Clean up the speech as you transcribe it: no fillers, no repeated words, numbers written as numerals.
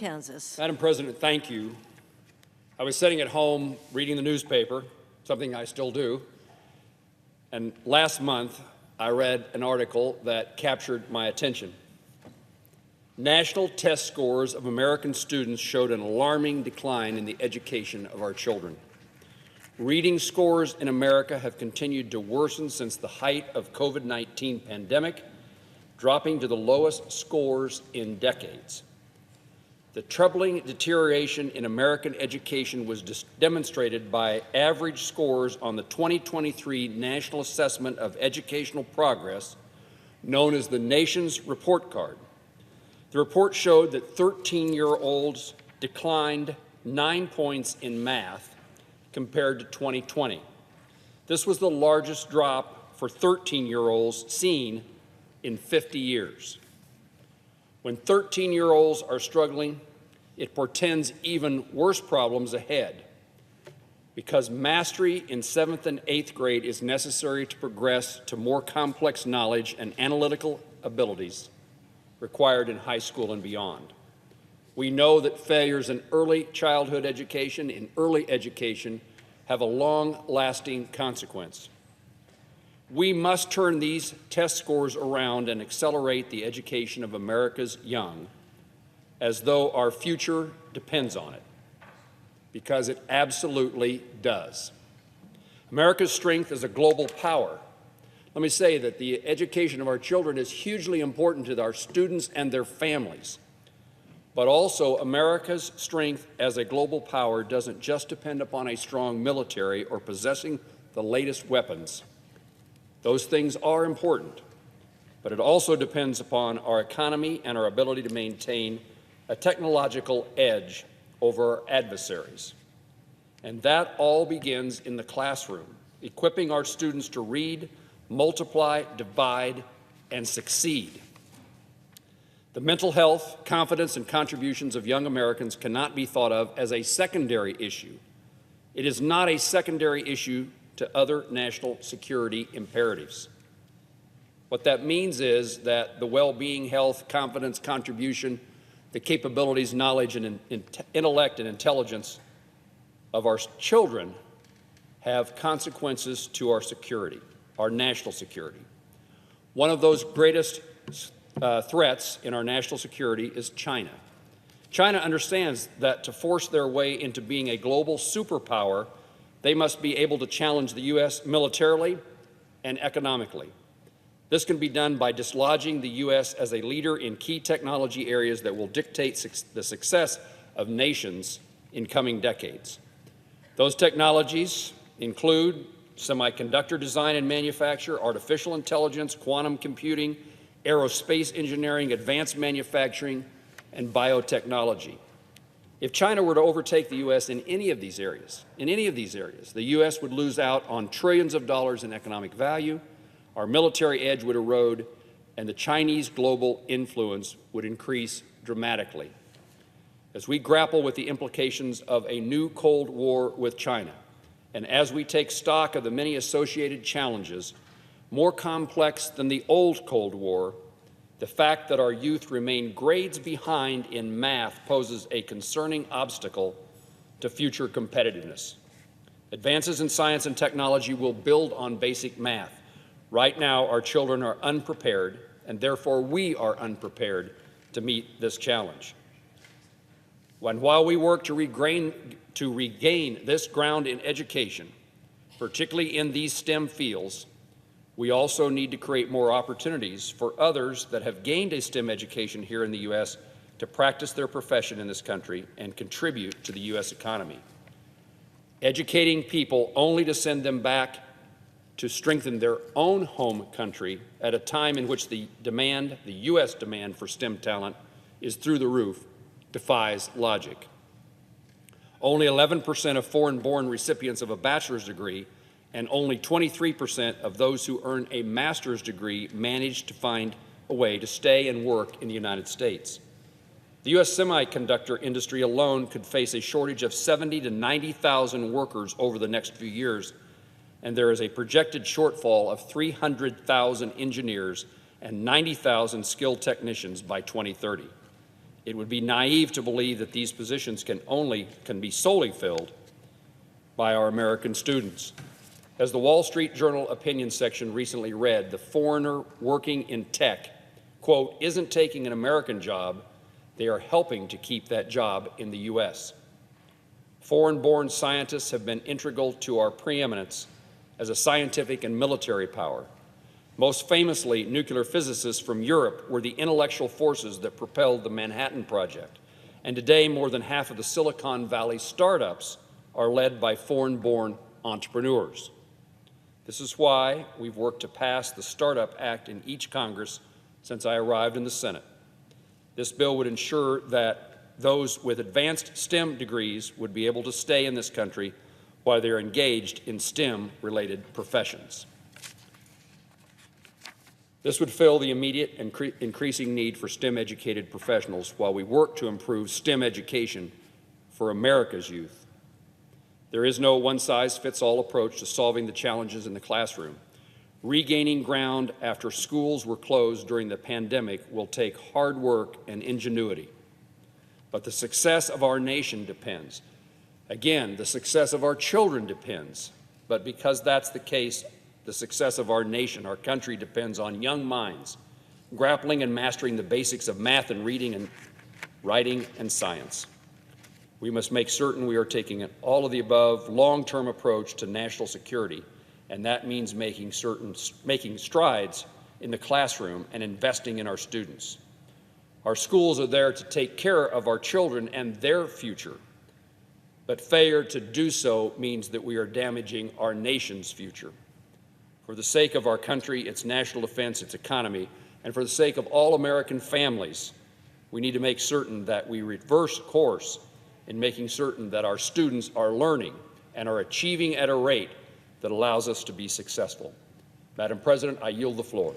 Kansas. Madam President, thank you. I was sitting at home reading the newspaper, something I still do, and last month I read an article that captured my attention. National test scores of American students showed an alarming decline in the education of our children. Reading scores in America have continued to worsen since the height of COVID-19 pandemic, dropping to the lowest scores in decades. The troubling deterioration in American education was demonstrated by average scores on the 2023 National Assessment of Educational Progress, known as the nation's report card. The report showed that 13-year-olds declined 9 points in math compared to 2020. This was the largest drop for 13-year-olds seen in 50 years. When 13-year-olds are struggling, it portends even worse problems ahead, because mastery in 7th and 8th grade is necessary to progress to more complex knowledge and analytical abilities required in high school and beyond. We know that failures in early childhood education, in early education, have a long-lasting consequence. We must turn these test scores around and accelerate the education of America's young, as though our future depends on it, because it absolutely does. America's strength is a global power. Let me say that the education of our children is hugely important to our students and their families. But also, America's strength as a global power doesn't just depend upon a strong military or possessing the latest weapons. Those things are important, but it also depends upon our economy and our ability to maintain a technological edge over our adversaries. And that all begins in the classroom, equipping our students to read, multiply, divide, and succeed. The mental health, confidence, and contributions of young Americans cannot be thought of as a secondary issue. It is not a secondary issue to other national security imperatives. What that means is that the well-being, health, confidence, contribution, the capabilities, knowledge, and intellect and intelligence of our children have consequences to our security, our national security. One of those greatest threats in our national security is China. China understands that to force their way into being a global superpower, they must be able to challenge the U.S. militarily and economically. This can be done by dislodging the U.S. as a leader in key technology areas that will dictate the success of nations in coming decades. Those technologies include semiconductor design and manufacture, artificial intelligence, quantum computing, aerospace engineering, advanced manufacturing, and biotechnology. If China were to overtake the U.S. in any of these areas, the U.S. would lose out on trillions of dollars in economic value, our military edge would erode, and the Chinese global influence would increase dramatically. As we grapple with the implications of a new Cold War with China, and as we take stock of the many associated challenges, more complex than the old Cold War, the fact that our youth remain grades behind in math poses a concerning obstacle to future competitiveness. Advances in science and technology will build on basic math. Right now, our children are unprepared, and therefore we are unprepared to meet this challenge. And while we work to regain this ground in education, particularly in these STEM fields, we also need to create more opportunities for others that have gained a STEM education here in the U.S. to practice their profession in this country and contribute to the U.S. economy. Educating people only to send them back to strengthen their own home country at a time in which the U.S. demand for STEM talent is through the roof, defies logic. Only 11% of foreign-born recipients of a bachelor's degree and only 23% of those who earn a master's degree manage to find a way to stay and work in the United States. The U.S. semiconductor industry alone could face a shortage of 70,000 to 90,000 workers over the next few years, and there is a projected shortfall of 300,000 engineers and 90,000 skilled technicians by 2030. It would be naive to believe that these positions can be solely filled by our American students. As the Wall Street Journal opinion section recently read, the foreigner working in tech, quote, isn't taking an American job, they are helping to keep that job in the U.S. Foreign-born scientists have been integral to our preeminence as a scientific and military power. Most famously, nuclear physicists from Europe were the intellectual forces that propelled the Manhattan Project. And today, more than half of the Silicon Valley startups are led by foreign-born entrepreneurs. This is why we've worked to pass the Startup Act in each Congress since I arrived in the Senate. This bill would ensure that those with advanced STEM degrees would be able to stay in this country while they're engaged in STEM-related professions. This would fill the immediate and increasing need for STEM-educated professionals while we work to improve STEM education for America's youth. There is no one-size-fits-all approach to solving the challenges in the classroom. Regaining ground after schools were closed during the pandemic will take hard work and ingenuity. But the success of our nation depends. Again, the success of our children depends. But because that's the case, the success of our nation, our country, depends on young minds grappling and mastering the basics of math and reading and writing and science. We must make certain we are taking an all-of-the-above, long-term approach to national security, and that means making strides in the classroom and investing in our students. Our schools are there to take care of our children and their future, but failure to do so means that we are damaging our nation's future. For the sake of our country, its national defense, its economy, and for the sake of all American families, we need to make certain that we reverse course in making certain that our students are learning and are achieving at a rate that allows us to be successful. Madam President, I yield the floor.